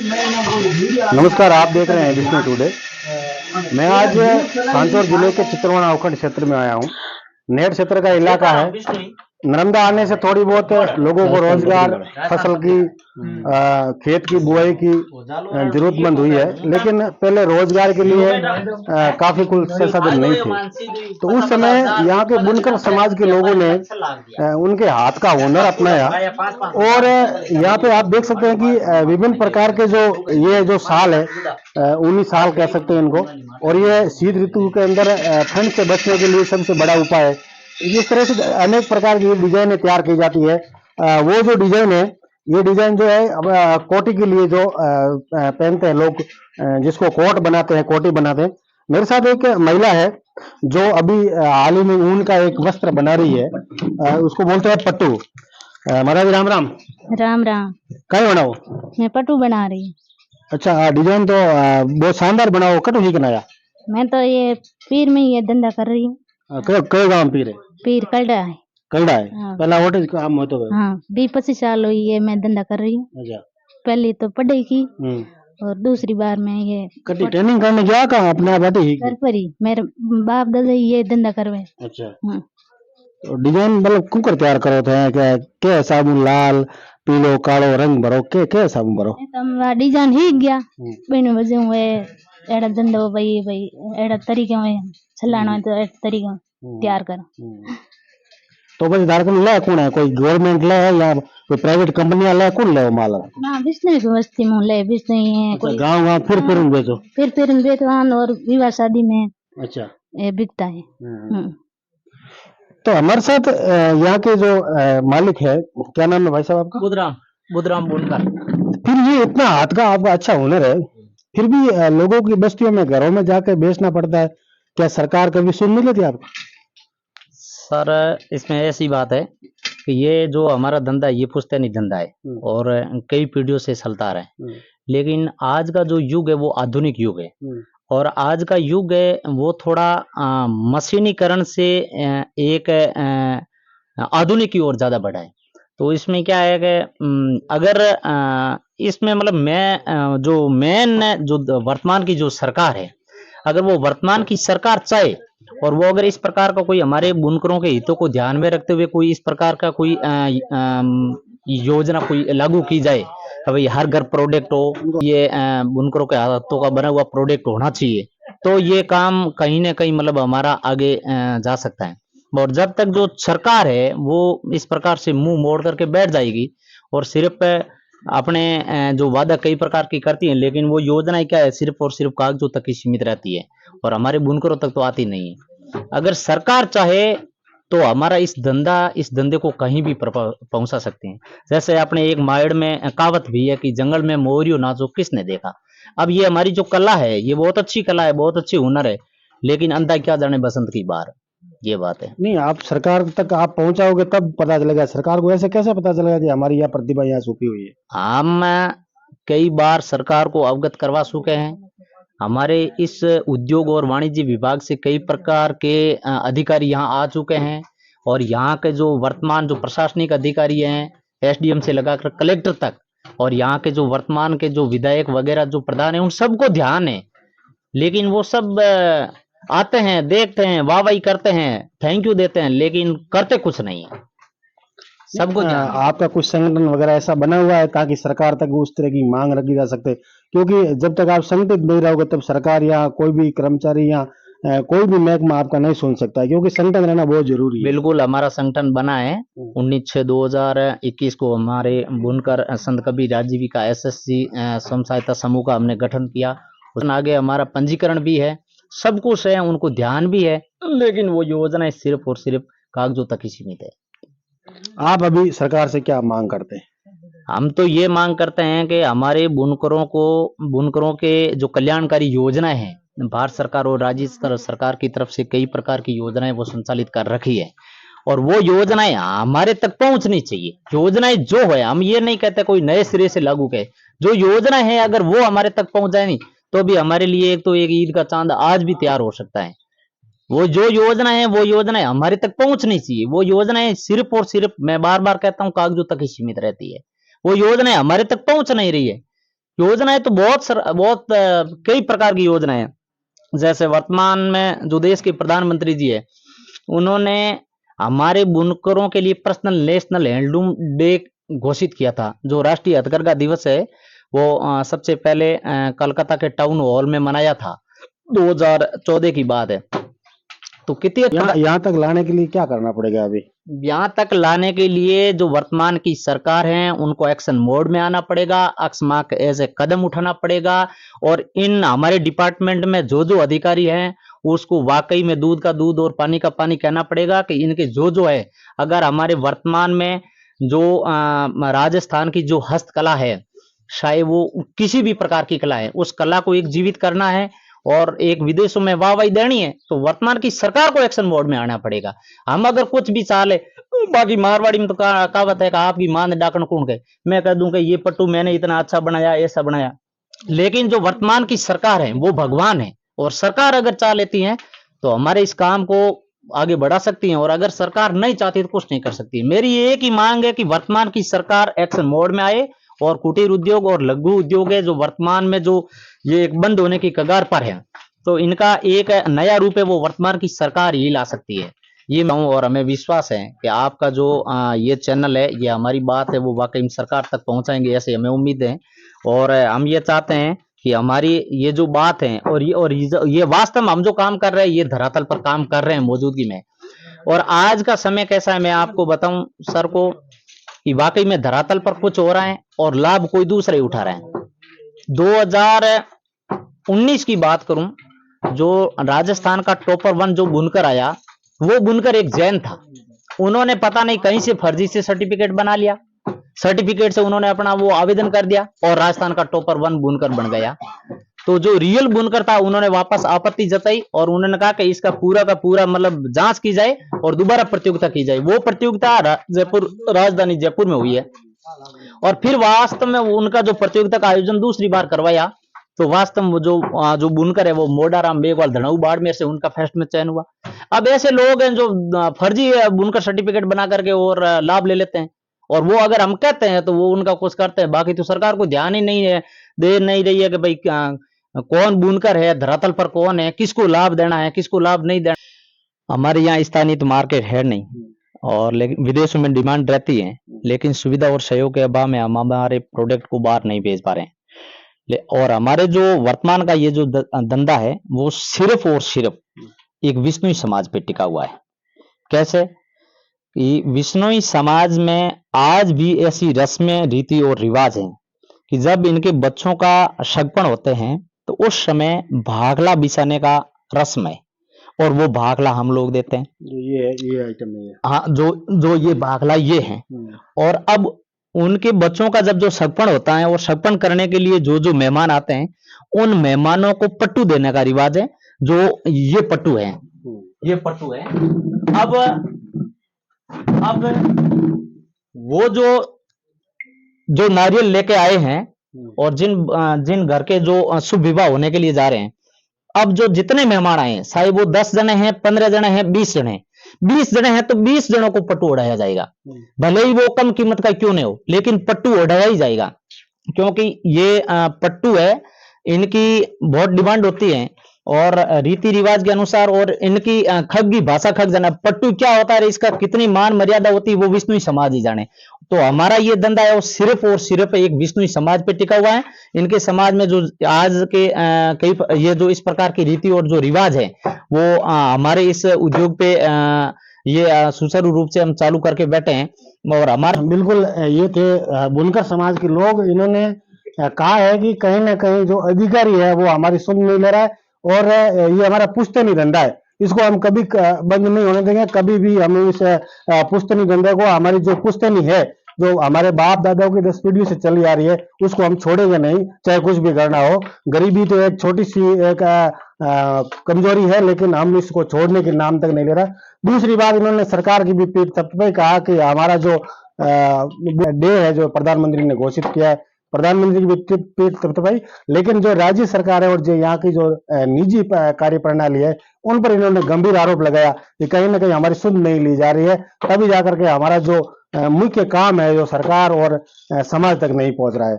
नमस्कार, आप देख रहे हैं विष्णु टुडे। मैं आज खानचौर जिले के चित्रवना उपखंड क्षेत्र में आया हूँ। नेट क्षेत्र का इलाका है। नर्मदा आने से थोड़ी बहुत लोगों को रोजगार, फसल की खेत की बुआई की जरूरतमंद हुई है, लेकिन पहले रोजगार के लिए काफी कुल संसाधन नहीं थे। तो उस समय यहाँ के बुनकर समाज के लोगों ने उनके हाथ का हुनर अपनाया और यहाँ पे आप देख सकते हैं कि विभिन्न प्रकार के ये जो साल है, 19 साल कह सकते हैं इनको, और ये शीत ऋतु के अंदर ठंड से बचने के लिए सबसे बड़ा उपाय है। इस तरह से अनेक प्रकार की डिजाइने तैयार की जाती है। वो जो डिजाइन है, ये डिजाइन जो है कोटी के लिए जो पहनते हैं लोग, जिसको कोट बनाते हैं, कोटी बनाते हैं। मेरे साथ एक महिला है जो अभी हाल ही में ऊन का एक वस्त्र बना रही है, उसको बोलते हैं पट्टू। महाराज राम राम। राम राम। क्या बनाओ? मैं पट्टू बना रही हूँ। अच्छा, डिजाइन तो बहुत शानदार बनाओ। कटो ही बनाया? मैं तो ये पीर में ये धंधा कर रही हूँ। कई गांव पीर है? पीर कलडा है। कलडा है? हाँ। पहला वोट काम होता है? हाँ, 20-25 साल हुई है मैं धंधा कर रही हूँ। अच्छा। पहली तो पढ़ाई की और दूसरी बार मैं ये कटी ट्रेनिंग करने गया कहाँ? अपने बाटे ही घर पर ही मेरे बाप दादा ये धंधा करवे। अच्छा। तो डिजाइन मतलब कुकर तैयार करो थे क्या? के साबुन लाल पीलो कालो रंग भरो के साबुन भरो? तो डिजाइन ही गया बिन वजह हुए एड़ा धंधो भाई एड़ा तरीके में चलाना तो एक तरीका तैयार कर। तो बस धारकन ले कौन है? कोई गवर्नमेंट ले या कोई प्राइवेट कंपनी ले? कौन ले माल? ना बिस्ने की बस्ती में ले बिस्ने है। कोई गांव फिर बेचो? फिर बेचवान और विवाह शादी में अच्छा बिकता है। तो हमारे साथ यहाँ के जो मालिक है, क्या नाम है भाई साहब आपका? बुधराम बुनकर। फिर ये इतना हाथ का आपका अच्छा हुनर है, फिर भी लोगों की बस्तियों में घरों में जाकर बेचना पड़ता है। क्या सरकार कभी सुन नहीं लेती आपको? सर इसमें ऐसी बात है कि ये जो हमारा धंधा ये पुश्तैनी धंधा है और कई पीढ़ियों से चलता रहा है, लेकिन आज का जो युग है वो आधुनिक युग है और आज का युग है वो थोड़ा मशीनीकरण से एक आधुनिक की ओर ज्यादा बढ़ा है। तो इसमें क्या है कि अगर इसमें मतलब मैं जो मेन जो वर्तमान की जो सरकार है, अगर वो वर्तमान की सरकार चाहे और वो अगर इस प्रकार का कोई हमारे बुनकरों के हितों को ध्यान में रखते हुए कोई इस प्रकार का कोई योजना कोई लागू की जाए कि भाई हर घर प्रोडक्ट हो, ये बुनकरों के हाथों का बना हुआ प्रोडक्ट होना चाहिए, तो ये काम कहीं ना कहीं मतलब हमारा आगे जा सकता है। और जब तक जो सरकार है वो इस प्रकार से मुंह मोड़ करके बैठ जाएगी और सिर्फ अपने जो वादा कई प्रकार की करती हैं, लेकिन वो योजनाएं क्या है सिर्फ और सिर्फ कागजों तक ही सीमित रहती है और हमारे बुनकरों तक तो आती नहीं है। अगर सरकार चाहे तो हमारा इस धंधे को कहीं भी पहुंचा सकते हैं। जैसे अपने एक मायड़ में कहावत भी है कि जंगल में मोरियो नाचो किसने देखा। अब ये हमारी जो कला है ये बहुत अच्छी कला है, बहुत अच्छी हुनर है, लेकिन अंधा क्या जाने बसंत की बार, ये बात है। नहीं, आप सरकार तक आप पहुंचाओगे तब पता चलेगा। सरकार को ऐसे कैसे पता चलेगा कि हमारी यह प्रतिभा यहाँ छुपी हुई है? हम कई बार सरकार को अवगत करवा चुके हैं। हमारे इस उद्योग और वाणिज्य विभाग से कई प्रकार के अधिकारी यहाँ आ चुके हैं और यहाँ के जो वर्तमान जो प्रशासनिक अधिकारी हैं, एसडीएम से लगाकर कलेक्टर तक, और यहाँ के जो वर्तमान के जो विधायक वगैरह जो प्रधान है, उन सबको ध्यान है, लेकिन वो सब आते हैं, देखते हैं, वाहवाही करते हैं, थैंक यू देते हैं, लेकिन करते कुछ नहीं है। सबको आपका कुछ संगठन वगैरह ऐसा बना हुआ है ताकि सरकार तक उस तरह की मांग रखी जा सकते? क्योंकि जब तक आप संगठित नहीं रहोगे तब सरकार या कोई भी कर्मचारी या कोई भी महकमा आपका नहीं सुन सकता है, क्योंकि संगठन रहना बहुत जरूरी है। बिल्कुल, हमारा संगठन बना है 19/6/2021 को। हमारे बुनकर संत कबीर आजीविका एसएससी स्वयं सहायता समूह का हमने गठन किया। उसमें आगे हमारा पंजीकरण भी है, सब कुछ है, उनको ध्यान भी है, लेकिन वो योजनाएं सिर्फ और सिर्फ कागजों तक ही सीमित है। आप अभी सरकार से क्या मांग करते हैं? हम तो ये मांग करते हैं कि हमारे बुनकरों के जो कल्याणकारी योजनाएं हैं, भारत सरकार और राज्य सरकार की तरफ से कई प्रकार की योजनाएं वो संचालित कर रखी है और वो योजनाएं हमारे तक पहुंचनी चाहिए। योजनाएं जो है, हम ये नहीं कहते कोई नए सिरे से लागू करे, जो योजना है अगर वो हमारे तक पहुंच जाए नहीं तो भी हमारे लिए एक ईद का चांद आज भी तैयार हो सकता है। वो जो योजना है वो योजनाएं हमारे तक पहुंचनी चाहिए। वो योजनाएं सिर्फ और सिर्फ, मैं बार बार कहता हूं, कागजों तक ही सीमित रहती है। वो योजनाएं हमारे तक पहुंच नहीं रही है, योजनाएं तो बहुत कई प्रकार की योजनाएं हैं। जैसे वर्तमान में जो देश के प्रधानमंत्री जी है, उन्होंने हमारे बुनकरों के लिए पर्सनल नेशनल हैंडलूम डे घोषित किया था। जो राष्ट्रीय हथकरघा दिवस है वो सबसे पहले कलकत्ता के टाउन हॉल में मनाया था, 2014 की बात है। तो कितनी यहाँ तक लाने के लिए क्या करना पड़ेगा अभी? यहाँ तक लाने के लिए जो वर्तमान की सरकार है उनको एक्शन मोड में आना पड़ेगा, अकस्मात ऐसे कदम उठाना पड़ेगा, और इन हमारे डिपार्टमेंट में जो जो अधिकारी हैं उसको वाकई में दूध का दूध और पानी का पानी कहना पड़ेगा कि इनके जो है, अगर हमारे वर्तमान में जो राजस्थान की जो हस्तकला है, चाहे वो किसी भी प्रकार की कला है, उस कला को एक जीवित करना है और एक विदेशों में वाहवाही देनी है, तो वर्तमान की सरकार को एक्शन मोड में आना पड़ेगा। हम अगर कुछ भी चाले, बाकी मारवाड़ी में तो कहावत है कि आपकी मां ने डाकन कौन गए, मैं कह दूं कि ये पट्टू मैंने इतना अच्छा बनाया, ऐसा बनाया। लेकिन जो वर्तमान की सरकार है वो भगवान है, और सरकार अगर चाह लेती है तो हमारे इस काम को आगे बढ़ा सकती है, और अगर सरकार नहीं चाहती तो कुछ नहीं कर सकती। मेरी एक ही मांग है कि वर्तमान की सरकार एक्शन मोड में आए, और कुटीर उद्योग और लघु उद्योग है जो वर्तमान में जो ये एक बंद होने की कगार पर है, तो इनका एक नया रूप है वो वर्तमान की सरकार ही ला सकती है। ये मैं और हमें विश्वास है कि आपका जो ये चैनल है, ये हमारी बात है वो वाकई में सरकार तक पहुंचाएंगे, ऐसे हमें उम्मीद है। और हम ये चाहते हैं कि हमारी ये जो बात है और ये वास्तव में हम जो काम कर रहे हैं ये धरातल पर काम कर रहे हैं मौजूदगी में। और आज का समय कैसा है मैं आपको बताऊं सर को, कि वाकई में धरातल पर कुछ हो रहा है और लाभ कोई दूसरा ही उठा रहा है। 2019 की बात करूं, जो राजस्थान का टॉपर 1 जो बुनकर आया, वो बुनकर एक जैन था। उन्होंने पता नहीं कहीं से फर्जी से सर्टिफिकेट बना लिया, सर्टिफिकेट से उन्होंने अपना वो आवेदन कर दिया और राजस्थान का टॉपर 1 बुनकर बन गया। तो जो रियल बुनकर था उन्होंने वापस आपत्ति जताई और उन्होंने कहा कि इसका पूरा का पूरा मतलब जांच की जाए और दोबारा प्रतियोगिता की जाए। वो प्रतियोगिता जयपुर, राजधानी जयपुर में हुई है, और फिर वास्तव में उनका जो प्रतियोगिता का आयोजन दूसरी बार करवाया, तो वास्तव में जो बुनकर है वो मोडाराम बेगवाल धनऊ बाड़मेर से उनका फर्स्ट में चयन हुआ। अब ऐसे लोग हैं जो फर्जी बुनकर सर्टिफिकेट बना करके और लाभ ले लेते हैं, और वो अगर हम कहते हैं तो वो उनका कुछ करते हैं, बाकी तो सरकार को ध्यान ही नहीं है, दे नहीं रही है कि भाई कौन बुनकर है, धरातल पर कौन है, किसको लाभ देना है, किसको लाभ नहीं देना। हमारे यहाँ स्थानीय तो मार्केट है नहीं, और लेकिन विदेशों में डिमांड रहती है, लेकिन सुविधा और सहयोग के अभाव में हम हमारे प्रोडक्ट को बाहर नहीं भेज पा रहे हैं। और हमारे जो वर्तमान का ये जो धंधा है वो सिर्फ और सिर्फ एक विश्नोई समाज पे टिका हुआ है। कैसे कि विश्नोई समाज में आज भी ऐसी रस्में, रीति और रिवाज हैं कि जब इनके बच्चों का शगपण होते हैं तो उस समय भागला बिछाने का रस्म है, और वो भागला हम लोग देते हैं। ये आइटम है। हाँ, जो ये भागला ये है। और अब उनके बच्चों का जब जो शगपण होता है और शगपण करने के लिए जो जो मेहमान आते हैं, उन मेहमानों को पट्टू देने का रिवाज है। जो ये पट्टू है, ये पट्टू है। अब वो जो नारियल लेके आए हैं और जिन घर के जो शुभ विवाह होने के लिए जा रहे हैं, अब जो जितने मेहमान आए हैं, चाहे वो 10 जने हैं, 15 जने हैं, 20 जने हैं, 20 जने हैं तो 20 जनों को पट्टू ओढ़ाया जाएगा। भले ही वो कम कीमत का क्यों नहीं हो, लेकिन पट्टू ओढ़ाया ही जाएगा, क्योंकि ये पट्टू है, इनकी बहुत डिमांड होती है और रीति रिवाज के अनुसार, और इनकी खग्गी भाषा खग जाना। पट्टू क्या होता है, इसका कितनी मान मर्यादा होती है वो विष्णुई समाज ही जाने। तो हमारा ये धंधा है वो सिर्फ और सिर्फ एक विष्णुई समाज पे टिका हुआ है। इनके समाज में जो आज के कई ये जो इस प्रकार की रीति और जो रिवाज है वो हमारे इस उद्योग पे ये सुचारू रूप से हम चालू करके बैठे हैं। और हमारा बिल्कुल ये थे बुनकर समाज के लोग। इन्होंने कहा है कि कहीं ना कहीं जो अधिकारी है वो हमारी सुन नहीं ले रहा है, और ये हमारा पुश्तैनी धंधा है, इसको हम कभी बंद नहीं होने देंगे। कभी भी हम इस पुश्तैनी धंधे को, हमारी जो पुश्तैनी है, जो हमारे बाप दादाओं की 10 पीढ़ी से चली आ रही है, उसको हम छोड़ेंगे नहीं, चाहे कुछ भी करना हो। गरीबी तो एक छोटी सी एक कमजोरी है, लेकिन हम इसको छोड़ने के नाम तक नहीं ले रहा। दूसरी बात, इन्होंने सरकार की भी पीठ थपथपाई, कहा कि हमारा जो डे है जो प्रधानमंत्री ने घोषित किया है, प्रधानमंत्री की भी पीठ थपथपाई, लेकिन जो राज्य सरकार है और जो यहाँ की जो निजी कार्य प्रणाली है उन पर इन्होंने गंभीर आरोप लगाया कि कहीं ना कहीं हमारी सुध नहीं ली जा रही है, तभी जाकर के हमारा जो मुख्य काम है जो सरकार और समाज तक नहीं पहुंच रहा है।